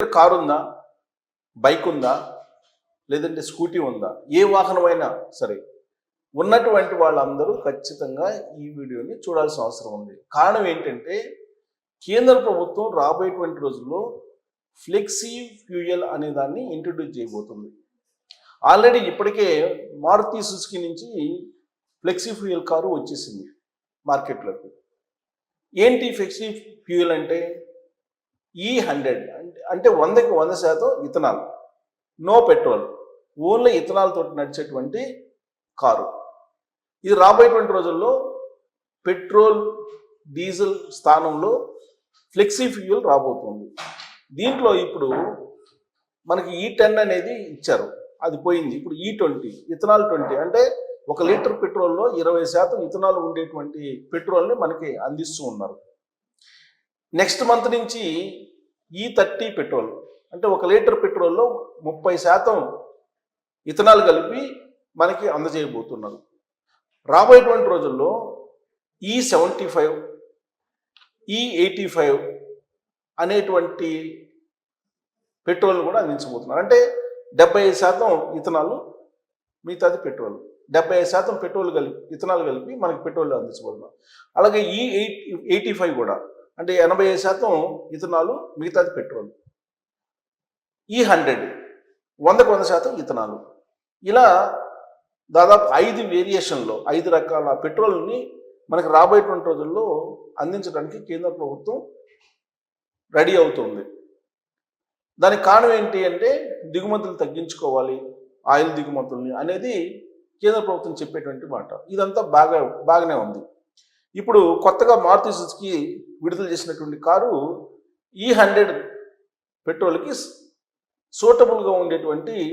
Car ఉందా, bike ఉందా, లేదంటే స్కూటీ ఉందా, ఏ వాహనమైనా సరే ఉన్నటువంటి వాళ్ళందరూ ఖచ్చితంగా ఈ వీడియోని చూడాల్సిన అవసరం ఉంది. కారణం ఏంటంటే కేంద్ర ప్రభుత్వం రాబోయేటువంటి రోజుల్లో ఫ్లెక్సీ ఫ్యూయల్ అనే దాన్ని ఇంట్రడ్యూస్ చేయబోతుంది. ఆల్రెడీ ఇప్పటికే మారుతి సుజుకి నుంచి ఫ్లెక్సీ ఫ్యూయల్ కారు వచ్చేసింది మార్కెట్లోకి. ఏంటి ఫ్లెక్సీ ఫ్యూయల్ అంటే E100 అంటే 100కి 100% ethanol, no petrol, only ethanol తోటి నడిచేటువంటి కారు. ఇది రాబోయేటువంటి రోజుల్లో పెట్రోల్ డీజిల్ స్థానంలో ఫ్లెక్సీ ఫ్యూయల్ రాబోతుంది. దీంట్లో ఇప్పుడు మనకి E10 అనేది ఇచ్చారు, అది పోయింది. ఇప్పుడు E20 ఇథనాల్ 20 అంటే 1 లీటర్ పెట్రోల్లో 20% ఇథనాల్ ఉండేటువంటి పెట్రోల్ని మనకి అందిస్తూ ఉన్నారు. నెక్స్ట్ మంత్ నుంచి E30 పెట్రోల్ అంటే 1 లీటర్ పెట్రోల్లో 30% ఇథనాల్ కలిపి మనకి అందజేయబోతున్నారు. రాబోయేటువంటి రోజుల్లో E75 E85 అనేటువంటి పెట్రోల్ కూడా అందించబోతున్నారు. అంటే 75% ఇథనాల్, మిగతాది పెట్రోల్. 75% పెట్రోల్ ఇథనాల్ కలిపి మనకి పెట్రోల్ అందించబోతున్నారు. అలాగే E85 కూడా అంటే 85% ఇథనాలు, మిగతాది పెట్రోల్. E100 100కి 100% ఇథనాలు. ఇలా దాదాపు 5 వేరియేషన్లో 5 రకాల పెట్రోల్ని మనకు రాబోయేటువంటి రోజుల్లో అందించడానికి కేంద్ర ప్రభుత్వం రెడీ అవుతుంది. దానికి కారణం ఏంటి అంటే దిగుమతులు తగ్గించుకోవాలి, ఆయిల్ దిగుమతుల్ని అనేది కేంద్ర ప్రభుత్వం చెప్పేటువంటి మాట. ఇదంతా బాగానే ఉంది. ఇప్పుడు కొత్తగా మారుతి సుజుకి విడుదల చేసినటువంటి కారు E100 పెట్రోల్కి సూటబుల్గా ఉండేటువంటి